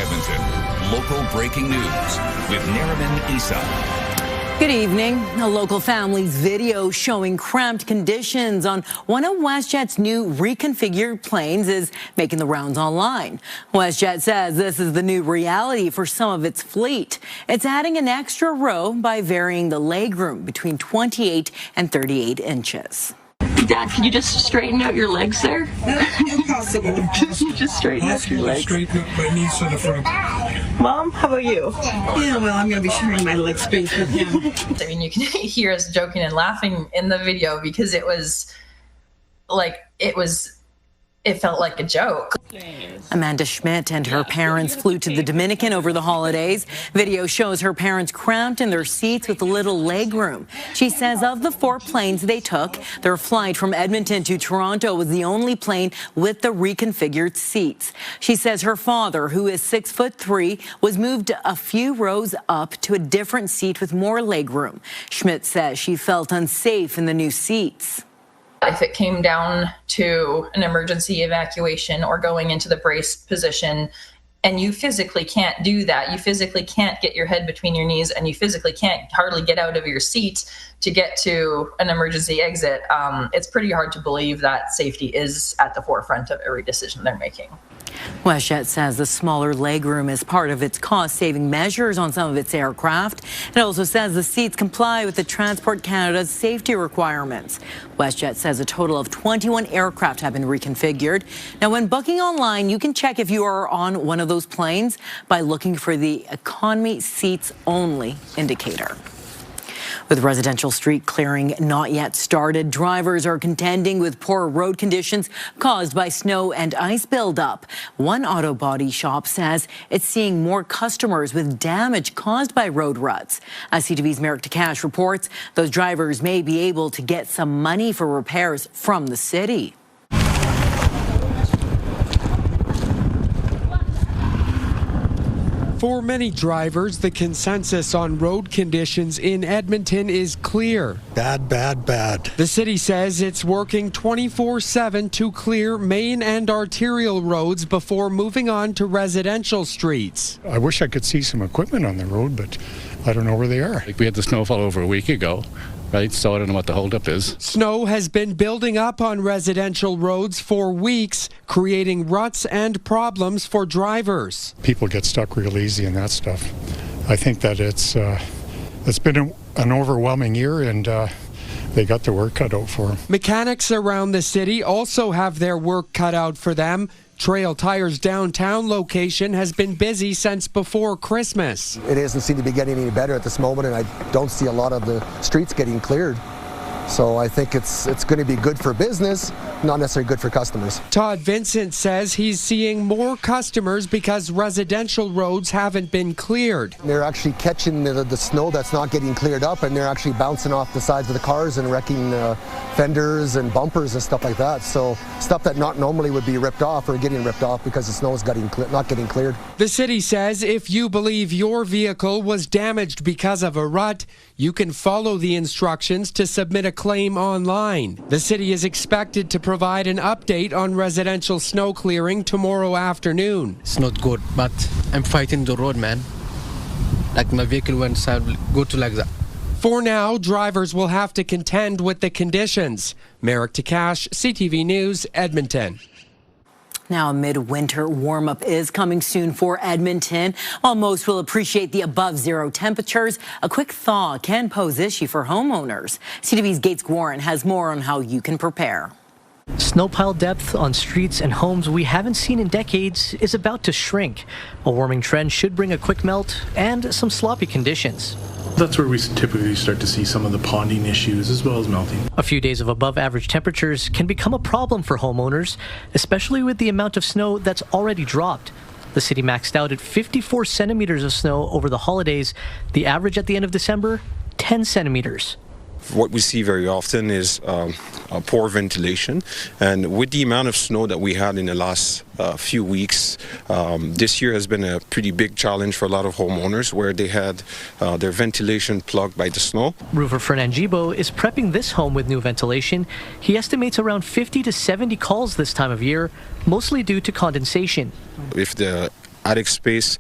Edmonton. Local breaking news with Nariman Issa. Good evening. A local family's video showing cramped conditions on one of WestJet's new reconfigured planes is making the rounds online. WestJet says this is the new reality for some of its fleet. It's adding an extra row by varying the legroom between 28 and 38 inches. Dad, can you just straighten out your legs there? Impossible. Just straighten out your legs. Straighten up my knees to the front. Mom, how about you? Yeah, well, I'm going to be sharing my leg space with him. I mean, you can hear us joking and laughing in the video because it felt like a joke. Amanda Schmidt and her parents flew to the Dominican over the holidays. Video shows her parents cramped in their seats with little legroom. She says of the 4 planes they took, their flight from Edmonton to Toronto was the only plane with the reconfigured seats. She says her father, who is 6'3", was moved a few rows up to a different seat with more legroom. Schmidt says she felt unsafe in the new seats. If it came down to an emergency evacuation or going into the brace position, and you physically can't do that, you physically can't get your head between your knees, and you physically can't hardly get out of your seat to get to an emergency exit, it's pretty hard to believe that safety is at the forefront of every decision they're making. WestJet says the smaller legroom is part of its cost-saving measures on some of its aircraft. It also says the seats comply with the Transport Canada's safety requirements. WestJet says a total of 21 aircraft have been reconfigured. Now, when booking online, you can check if you are on one of those planes by looking for the economy seats only indicator. With residential street clearing not yet started, drivers are contending with poor road conditions caused by snow and ice buildup. One auto body shop says it's seeing more customers with damage caused by road ruts. As CTV's Merrick Takash reports, those drivers may be able to get some money for repairs from the city. For many drivers, the consensus on road conditions in Edmonton is clear. Bad, bad, bad. The city says it's working 24/7 to clear main and arterial roads before moving on to residential streets. I wish I could see some equipment on the road, but I don't know where they are. We had the snowfall over a week ago, right? So I don't know what the holdup is. Snow has been building up on residential roads for weeks, creating ruts and problems for drivers. People get stuck real easy in that stuff. I think that it's been an overwhelming year, and they got their work cut out for them. Mechanics around the city also have their work cut out for them. Trail Tire's downtown location has been busy since before Christmas. It doesn't seem to be getting any better at this moment, and I don't see a lot of the streets getting cleared. So I think it's going to be good for business, not necessarily good for customers. Todd Vincent says he's seeing more customers because residential roads haven't been cleared. They're actually catching the snow that's not getting cleared up, and they're actually bouncing off the sides of the cars and wrecking fenders and bumpers and stuff like that. So stuff that not normally would be ripped off or getting ripped off because the snow is not getting cleared. The city says if you believe your vehicle was damaged because of a rut, you can follow the instructions to submit a claim online. The city is expected to provide an update on residential snow clearing tomorrow afternoon. It's not good, but I'm fighting the road, man. Like my vehicle went south, go to like that. For now, drivers will have to contend with the conditions. Merrick Takash, CTV News, Edmonton. Now, a midwinter warm-up is coming soon for Edmonton. While most will appreciate the above-zero temperatures, a quick thaw can pose issue for homeowners. CTV's Gates Warren has more on how you can prepare. Snow pile depth on streets and homes we haven't seen in decades is about to shrink. A warming trend should bring a quick melt and some sloppy conditions. That's where we typically start to see some of the ponding issues as well as melting. A few days of above average temperatures can become a problem for homeowners, especially with the amount of snow that's already dropped. The city maxed out at 54 centimeters of snow over the holidays. The average at the end of December, 10 centimeters. What we see very often is poor ventilation, and with the amount of snow that we had in the last few weeks, this year has been a pretty big challenge for a lot of homeowners where they had their ventilation plugged by the snow. Roofer Fernand Gibo is prepping this home with new ventilation. He estimates around 50 to 70 calls this time of year, mostly due to condensation. If the attic space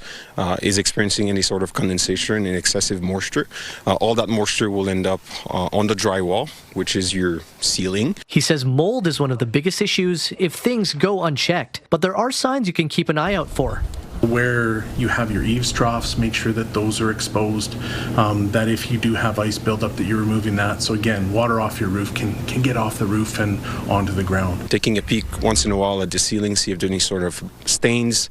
is experiencing any sort of condensation and excessive moisture, all that moisture will end up on the drywall, which is your ceiling. He says mold is one of the biggest issues if things go unchecked, but there are signs you can keep an eye out for. Where you have your eaves troughs, make sure that those are exposed, that if you do have ice buildup that you're removing that. So again, water off your roof can get off the roof and onto the ground. Taking a peek once in a while at the ceiling, see if there's any sort of stains,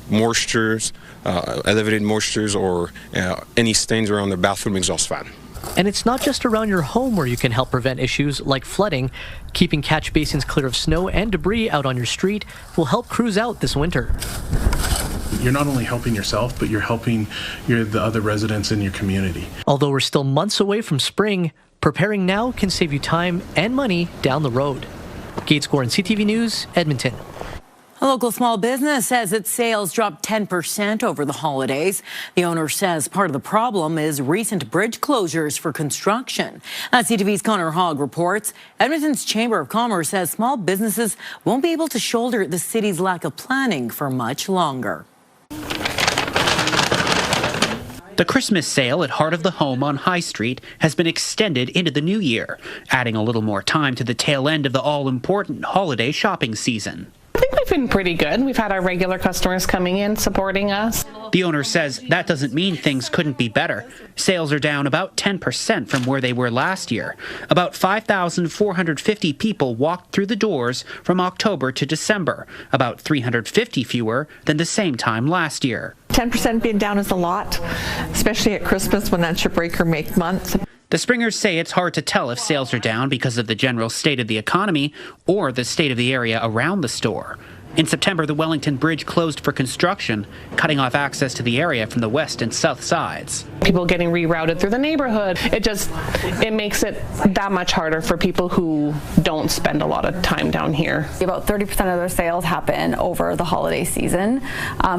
moistures, elevated moistures, or any stains around the bathroom exhaust fan. And it's not just around your home where you can help prevent issues like flooding. Keeping catch basins clear of snow and debris out on your street will help crews out this winter. You're not only helping yourself, but you're helping the other residents in your community. Although we're still months away from spring, preparing now can save you time and money down the road. Gates Gore and CTV News, Edmonton. A local small business says its sales dropped 10% over the holidays. The owner says part of the problem is recent bridge closures for construction. CTV's Connor Hogg reports Edmonton's Chamber of Commerce says small businesses won't be able to shoulder the city's lack of planning for much longer. The Christmas sale at Heart of the Home on High Street has been extended into the new year, adding a little more time to the tail end of the all-important holiday shopping season. I think we've been pretty good. We've had our regular customers coming in, supporting us. The owner says that doesn't mean things couldn't be better. Sales are down about 10% from where they were last year. About 5,450 people walked through the doors from October to December, about 350 fewer than the same time last year. 10% being down is a lot, especially at Christmas when that's your break or make month. The Springers say it's hard to tell if sales are down because of the general state of the economy or the state of the area around the store. In September, the Wellington Bridge closed for construction, cutting off access to the area from the west and south sides. People getting rerouted through the neighborhood. It makes it that much harder for people who don't spend a lot of time down here. About 30% of their sales happen over the holiday season.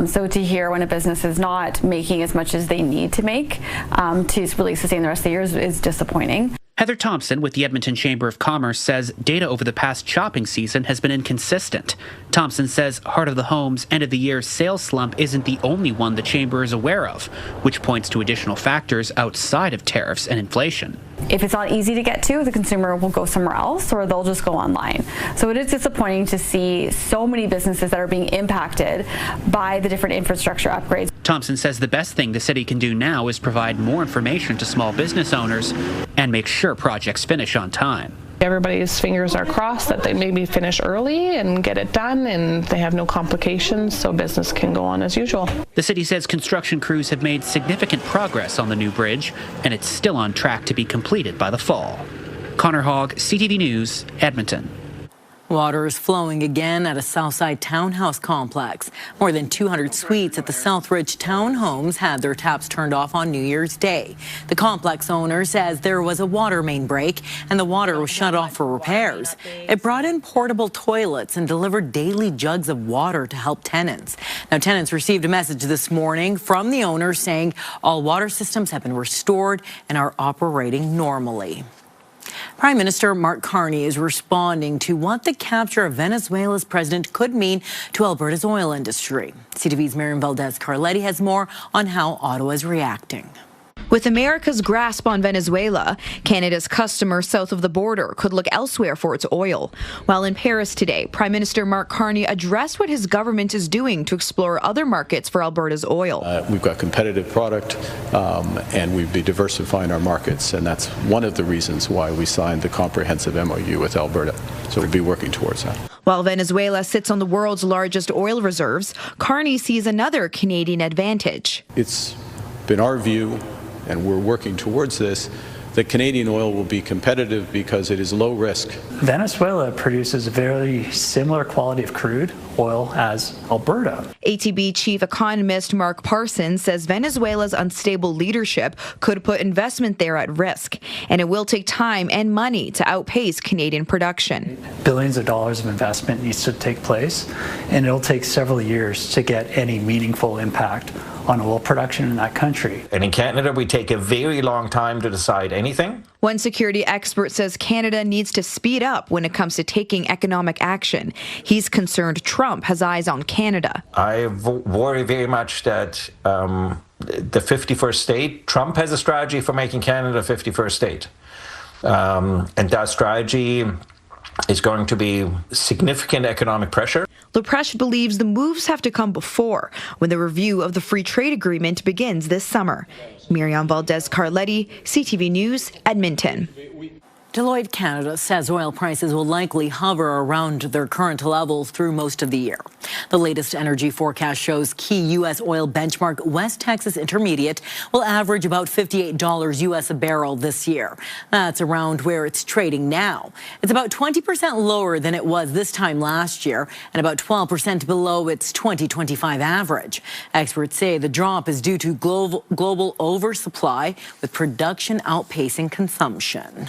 So to hear when a business is not making as much as they need to make to really sustain the rest of the year is disappointing. Heather Thompson with the Edmonton Chamber of Commerce says data over the past shopping season has been inconsistent. Thompson says Heart of the Home's end-of-the-year sales slump isn't the only one the Chamber is aware of, which points to additional factors outside of tariffs and inflation. If it's not easy to get to, the consumer will go somewhere else or they'll just go online. So it is disappointing to see so many businesses that are being impacted by the different infrastructure upgrades. Thompson says the best thing the city can do now is provide more information to small business owners and make sure projects finish on time. Everybody's fingers are crossed that they maybe finish early and get it done and they have no complications so business can go on as usual. The city says construction crews have made significant progress on the new bridge and it's still on track to be completed by the fall. Connor Hogg, CTV News, Edmonton. Water is flowing again at a Southside Townhouse complex. More than 200 suites at the Southridge Townhomes had their taps turned off on New Year's Day. The complex owner says there was a water main break and the water was shut off for repairs. It brought in portable toilets and delivered daily jugs of water to help tenants. Now, tenants received a message this morning from the owner saying all water systems have been restored and are operating normally. Prime Minister Mark Carney is responding to what the capture of Venezuela's president could mean to Alberta's oil industry. CTV's Miriam Valdez-Carletti has more on how Ottawa is reacting. With America's grasp on Venezuela, Canada's customer south of the border could look elsewhere for its oil. While in Paris today, Prime Minister Mark Carney addressed what his government is doing to explore other markets for Alberta's oil. We've got competitive product and we'll be diversifying our markets, and that's one of the reasons why we signed the comprehensive MOU with Alberta. So we'll be working towards that. While Venezuela sits on the world's largest oil reserves, Carney sees another Canadian advantage. It's been our view, and we're working towards this, that Canadian oil will be competitive because it is low risk. Venezuela produces a very similar quality of crude oil as Alberta. ATB chief economist Mark Parsons says Venezuela's unstable leadership could put investment there at risk, and it will take time and money to outpace Canadian production. Billions of dollars of investment needs to take place, and it'll take several years to get any meaningful impact on oil production in that country. And in Canada, we take a very long time to decide anything. One security expert says Canada needs to speed up when it comes to taking economic action. He's concerned Trump has eyes on Canada. I worry very much that the 51st state, Trump has a strategy for making Canada a 51st state. And that strategy is going to be significant economic pressure. Lepreche believes the moves have to come before, when the review of the free trade agreement begins this summer. Miriam Valdez-Carletti, CTV News, Edmonton. Deloitte Canada says oil prices will likely hover around their current levels through most of the year. The latest energy forecast shows key U.S. oil benchmark West Texas Intermediate will average about $58 U.S. a barrel this year. That's around where it's trading now. It's about 20% lower than it was this time last year and about 12% below its 2025 average. Experts say the drop is due to global oversupply, with production outpacing consumption.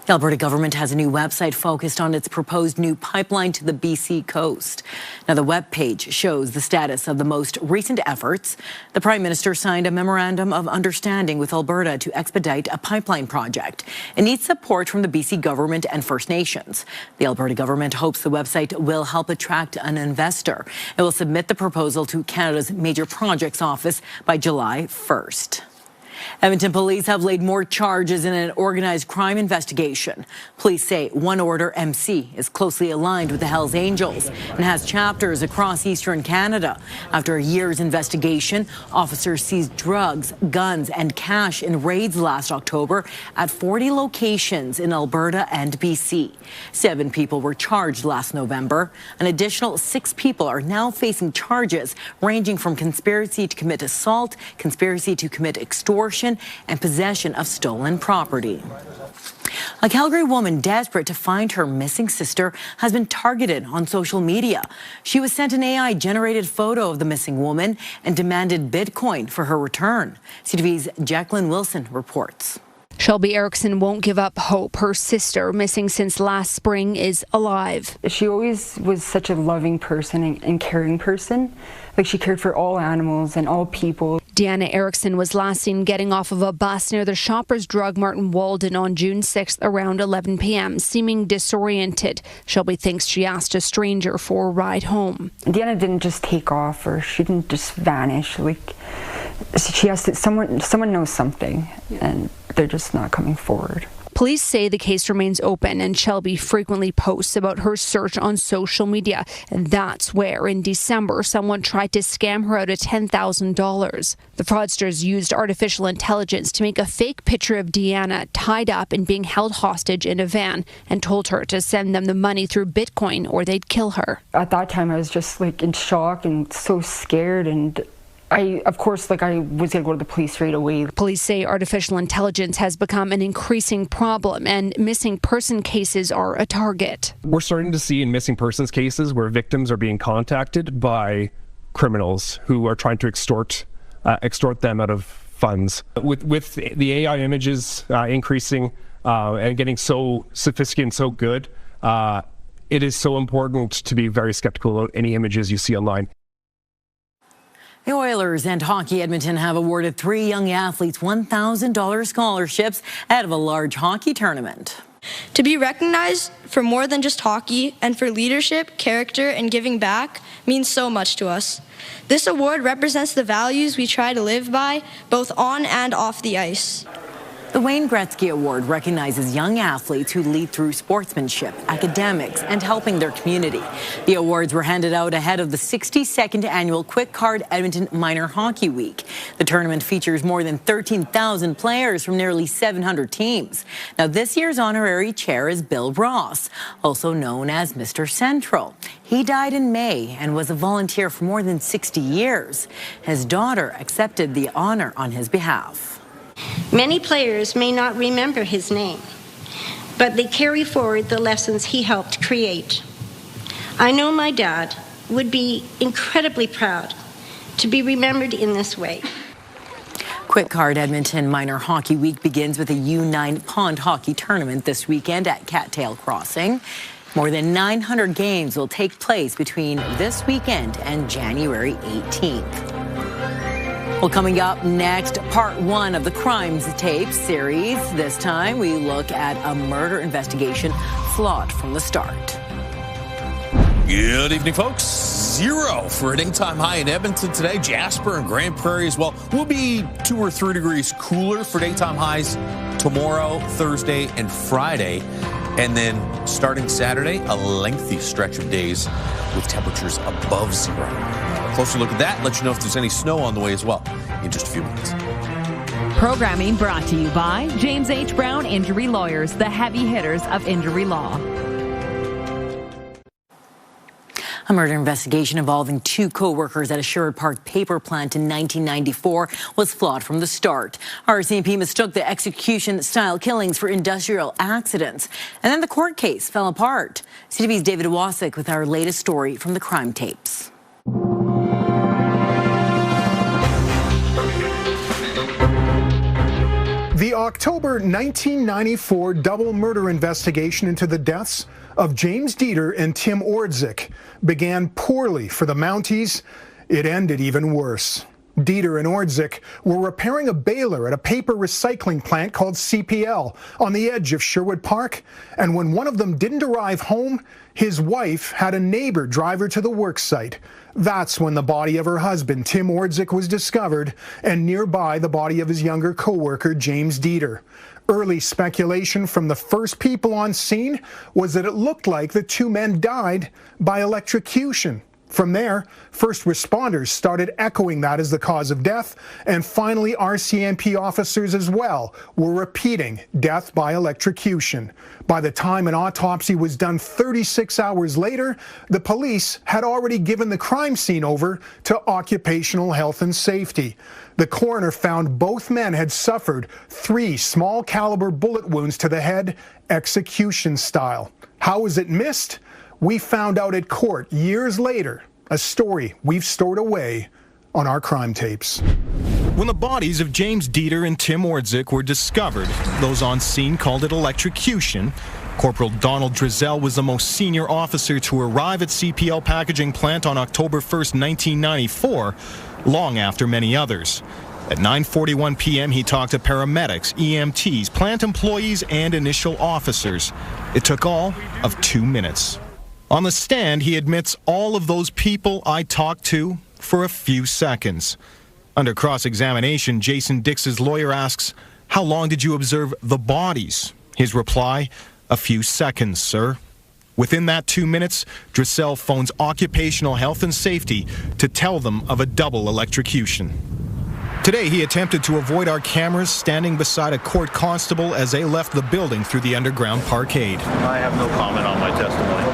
The Alberta government has a new website focused on its proposed new pipeline to the BC coast. Now, the webpage shows the status of the most recent efforts. The Prime Minister signed a memorandum of understanding with Alberta to expedite a pipeline project. It needs support from the BC government and First Nations. The Alberta government hopes the website will help attract an investor. It will submit the proposal to Canada's Major Projects Office by July 1st. Edmonton police have laid more charges in an organized crime investigation. Police say One Order MC is closely aligned with the Hells Angels and has chapters across eastern Canada. After a year's investigation, officers seized drugs, guns, and cash in raids last October at 40 locations in Alberta and BC. 7 people were charged last November. An additional 6 people are now facing charges ranging from conspiracy to commit assault, conspiracy to commit extortion, and possession of stolen property. A Calgary woman desperate to find her missing sister has been targeted on social media. She was sent an AI-generated photo of the missing woman and demanded Bitcoin for her return. CTV's Jacqueline Wilson reports. Shelby Erickson won't give up hope. Her sister, missing since last spring, is alive. She always was such a loving person and caring person. Like, she cared for all animals and all people. Deanna Erickson was last seen getting off of a bus near the Shoppers Drug Mart in Walden on June 6th around 11 p.m., seeming disoriented. Shelby thinks she asked a stranger for a ride home. Deanna didn't just take off, or she didn't just vanish. Like, she has to, someone knows something, and they're just not coming forward. Police say the case remains open, and Shelby frequently posts about her search on social media. And that's where, in December, someone tried to scam her out of $10,000. The fraudsters used artificial intelligence to make a fake picture of Deanna tied up and being held hostage in a van, and told her to send them the money through Bitcoin or they'd kill her. At that time, I was just like in shock and so scared, and I was going to go to the police right away. Police say artificial intelligence has become an increasing problem, and missing person cases are a target. We're starting to see in missing persons cases where victims are being contacted by criminals who are trying to extort them out of funds. With the AI images increasing and getting so sophisticated and so good, it is so important to be very skeptical about any images you see online. The Oilers and Hockey Edmonton have awarded 3 young athletes $1,000 scholarships ahead of a large hockey tournament. To be recognized for more than just hockey and for leadership, character, and giving back means so much to us. This award represents the values we try to live by, both on and off the ice. The Wayne Gretzky Award recognizes young athletes who lead through sportsmanship, academics, and helping their community. The awards were handed out ahead of the 62nd annual Quick Card Edmonton Minor Hockey Week. The tournament features more than 13,000 players from nearly 700 teams. Now, this year's honorary chair is Bill Ross, also known as Mr. Central. He died in May and was a volunteer for more than 60 years. His daughter accepted the honor on his behalf. Many players may not remember his name, but they carry forward the lessons he helped create. I know my dad would be incredibly proud to be remembered in this way. Quick Card Edmonton Minor Hockey Week begins with a U9 pond hockey tournament this weekend at Cattail Crossing. More than 900 games will take place between this weekend and January 18th. Well, coming up next, part 1 of the Crimes Tapes series. This time we look at a murder investigation flawed from the start. Good evening, folks. 0 for a daytime high in Edmonton today. Jasper and Grand Prairie as well. We'll be 2 or 3 degrees cooler for daytime highs tomorrow, Thursday, and Friday. And then starting Saturday, a lengthy stretch of days with temperatures above 0. Closer look at that. Let you know if there's any snow on the way as well in just a few minutes. Programming brought to you by James H. Brown Injury Lawyers, the heavy hitters of injury law. A murder investigation involving 2 co-workers at a Sherwood Park paper plant in 1994 was flawed from the start. RCMP mistook the execution-style killings for industrial accidents. And then the court case fell apart. CTV's David Wasik with our latest story from the crime tapes. The October 1994 double murder investigation into the deaths of James Dieter and Tim Ordzik began poorly for the Mounties. It ended even worse. Dieter and Ordzik were repairing a baler at a paper recycling plant called CPL on the edge of Sherwood Park, and when one of them didn't arrive home, his wife had a neighbor drive her to the work site. That's when the body of her husband, Tim Ordzik, was discovered, and nearby the body of his younger co-worker, James Dieter. Early speculation from the first people on scene was that it looked like the 2 men died by electrocution. From there, first responders started echoing that as the cause of death, and finally RCMP officers as well were repeating death by electrocution. By the time an autopsy was done 36 hours later, the police had already given the crime scene over to occupational health and safety. The coroner found both men had suffered 3 small caliber bullet wounds to the head, execution style. How was it missed? We found out at court years later, a story we've stored away on our crime tapes. When the bodies of James Dieter and Tim Ordzik were discovered, those on scene called it electrocution. Corporal Donald Drizel was the most senior officer to arrive at CPL packaging plant on October 1st, 1994, long after many others. At 9:41 p.m., he talked to paramedics, EMTs, plant employees, and initial officers. It took all of 2 minutes. On the stand, he admits all of those people I talked to for a few seconds. Under cross-examination, Jason Dix's lawyer asks, "How long did you observe the bodies?" His reply, "A few seconds, sir." Within that 2 minutes, Drizel phones Occupational Health and Safety to tell them of a double electrocution. Today, he attempted to avoid our cameras, standing beside a court constable as they left the building through the underground parkade. I have no comment on my testimony.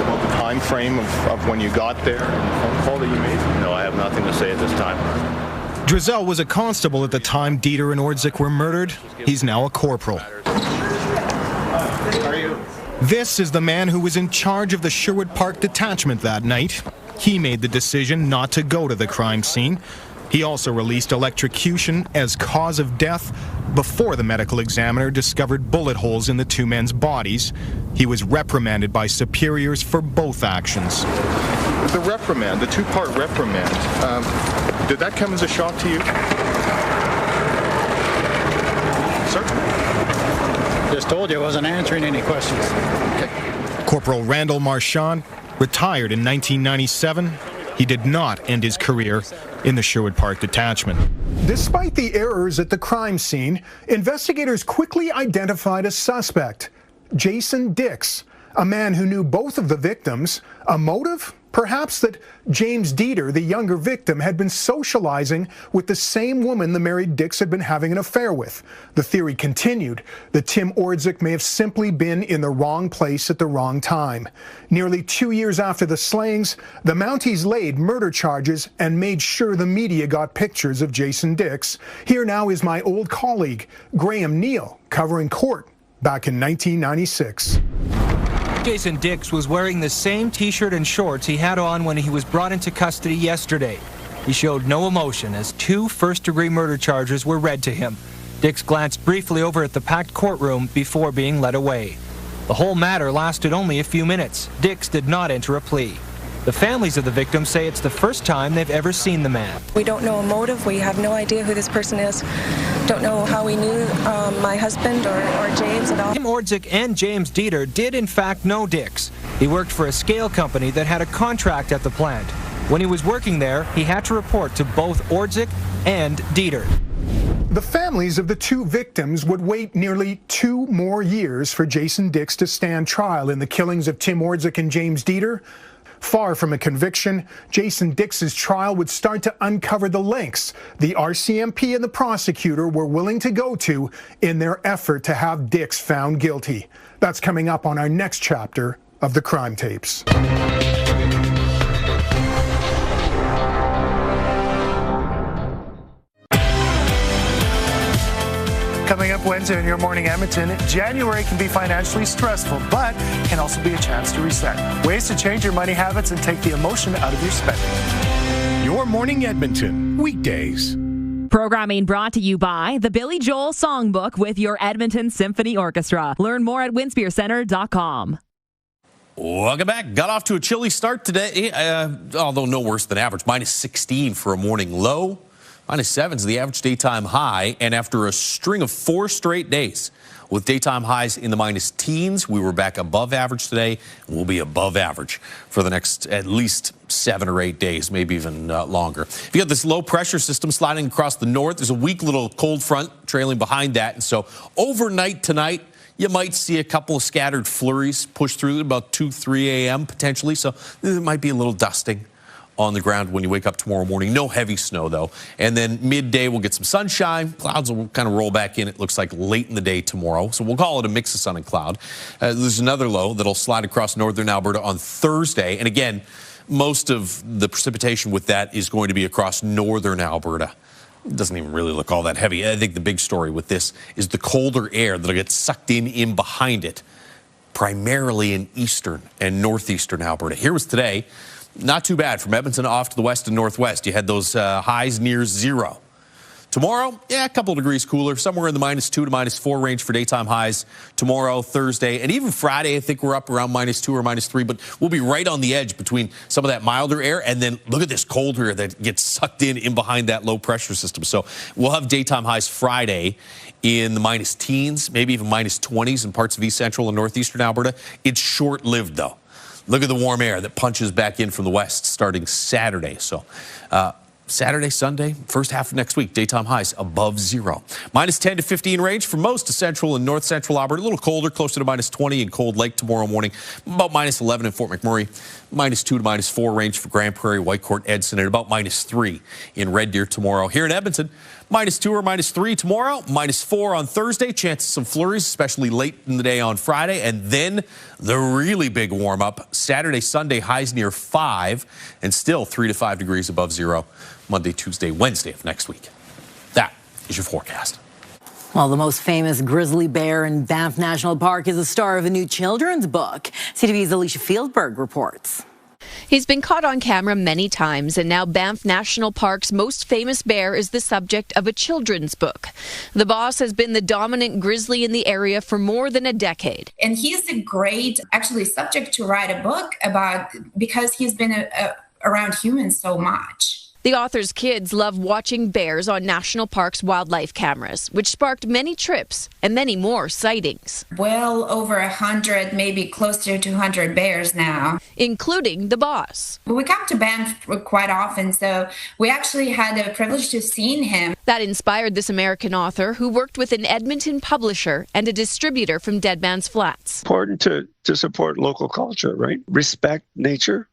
About the time frame of when you got there and the phone call that you made? No, I have nothing to say at this time. Drizel was a constable at the time Dieter and Ordzik were murdered. He's now a corporal. This is the man who was in charge of the Sherwood Park detachment that night. He made the decision not to go to the crime scene. He also released electrocution as cause of death before the medical examiner discovered bullet holes in the 2 men's bodies. He was reprimanded by superiors for both actions. The reprimand, the 2-part reprimand, did that come as a shock to you? Sir? Just told you I wasn't answering any questions. Okay. Corporal Randall Marchand retired in 1997. He did not end his career in the Sherwood Park detachment. Despite the errors at the crime scene, investigators quickly identified a suspect, Jason Dix, a man who knew both of the victims. A motive? Perhaps that James Dieter, the younger victim, had been socializing with the same woman the married Dix had been having an affair with. The theory continued that Tim Ordzik may have simply been in the wrong place at the wrong time. Nearly 2 years after the slayings, the Mounties laid murder charges and made sure the media got pictures of Jason Dix. Here now is my old colleague, Graham Neal, covering court back in 1996. Jason Dix was wearing the same T-shirt and shorts he had on when he was brought into custody yesterday. He showed no emotion as 2 first-degree murder charges were read to him. Dix glanced briefly over at the packed courtroom before being led away. The whole matter lasted only a few minutes. Dix did not enter a plea. The families of the victims say it's the first time they've ever seen the man. We don't know a motive. We have no idea who this person is. Don't know how he knew my husband or James at all. Tim Ordzik and James Dieter did in fact know Dix. He worked for a scale company that had a contract at the plant. When he was working there, he had to report to both Ordzik and Dieter. The families of the two victims would wait nearly 2 more years for Jason Dix to stand trial in the killings of Tim Ordzik and James Dieter. Far from a conviction, Jason Dix's trial would start to uncover the lengths the RCMP and the prosecutor were willing to go to in their effort to have Dix found guilty. That's coming up on our next chapter of the Crime Tapes. Coming up Wednesday in Your Morning Edmonton, January can be financially stressful, but can also be a chance to reset. Ways to change your money habits and take the emotion out of your spending. Your Morning Edmonton, weekdays. Programming brought to you by the Billy Joel Songbook with your Edmonton Symphony Orchestra. Learn more at winspearcenter.com. Welcome back. Got off to a chilly start today, although no worse than average. Minus 16 for a morning low. Minus 7 is the average daytime high, and after a string of 4 straight days with daytime highs in the minus teens, we were back above average today, and we'll be above average for the next at least 7 or 8 days, maybe even longer. You got this low pressure system sliding across the north. There's a weak little cold front trailing behind that, and so overnight tonight, you might see a couple of scattered flurries push through at about 2-3 a.m. potentially, so there might be a little dusting on the ground when you wake up tomorrow morning. No heavy snow, though. And then midday, we'll get some sunshine. Clouds will kind of roll back in, it looks like, late in the day tomorrow. So we'll call it a mix of sun and cloud. There's another low that'll slide across northern Alberta on Thursday. And again, most of the precipitation with that is going to be across northern Alberta. It doesn't even really look all that heavy. I think the big story with this is the colder air that'll get sucked in behind it, primarily in eastern and northeastern Alberta. Here was today. Not too bad from Edmonton off to the west and northwest. You had those highs near 0. Tomorrow, a couple of degrees cooler, somewhere in the -2 to -4 range for daytime highs. Tomorrow, Thursday, and even Friday, I think we're up around -2 or -3, but we'll be right on the edge between some of that milder air and then look at this cold air that gets sucked in behind that low pressure system. So we'll have daytime highs Friday in the minus teens, maybe even -20s in parts of east central and northeastern Alberta. It's short-lived, though. Look at the warm air that punches back in from the west starting Saturday. So Saturday, Sunday, first half of next week, daytime highs above 0. -10 to 15 range for most of central and north central Alberta. A little colder, closer to -20 in Cold Lake tomorrow morning. About -11 in Fort McMurray. -2 to -4 range for Grand Prairie, Whitecourt, Edson, and about -3 in Red Deer tomorrow. Here in Edmonton, -2 or -3 tomorrow, -4 on Thursday. Chances of some flurries, especially late in the day on Friday. And then the really big warm up Saturday, Sunday, highs near 5 and still 3 to 5 degrees above 0 Monday, Tuesday, Wednesday of next week. That is your forecast. Well, the most famous grizzly bear in Banff National Park is the star of a new children's book. CTV's Alicia Fieldberg reports. He's been caught on camera many times, and now Banff National Park's most famous bear is the subject of a children's book. The boss has been the dominant grizzly in the area for more than a decade. And he's a great, subject to write a book about because he's been around humans so much. The author's kids love watching bears on National Park's wildlife cameras, which sparked many trips and many more sightings. Well over 100, maybe closer to 200 bears now. Including the boss. We come to Banff quite often, so we actually had the privilege to see him. That inspired this American author who worked with an Edmonton publisher and a distributor from Dead Man's Flats. Important to support local culture, right? Respect nature.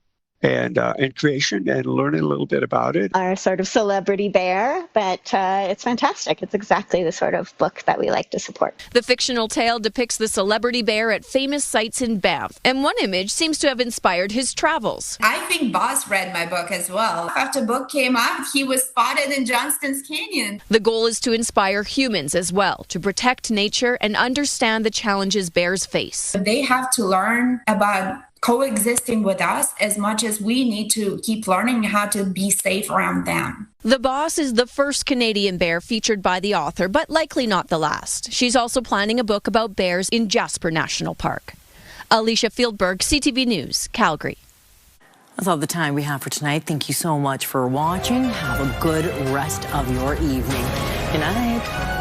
And creation and learning a little bit about it. Our sort of celebrity bear, but it's fantastic. It's exactly the sort of book that we like to support. The fictional tale depicts the celebrity bear at famous sites in Banff, and one image seems to have inspired his travels. I think Boss read my book as well. After the book came out, he was spotted in Johnston's Canyon. The goal is to inspire humans as well, to protect nature and understand the challenges bears face. They have to learn about coexisting with us as much as we need to keep learning how to be safe around them. The boss is the first Canadian bear featured by the author, but likely not the last. She's also planning a book about bears in Jasper National Park. Alicia Fieldberg, CTV News, Calgary. That's all the time we have for tonight. Thank you so much for watching. Have a good rest of your evening. Good night.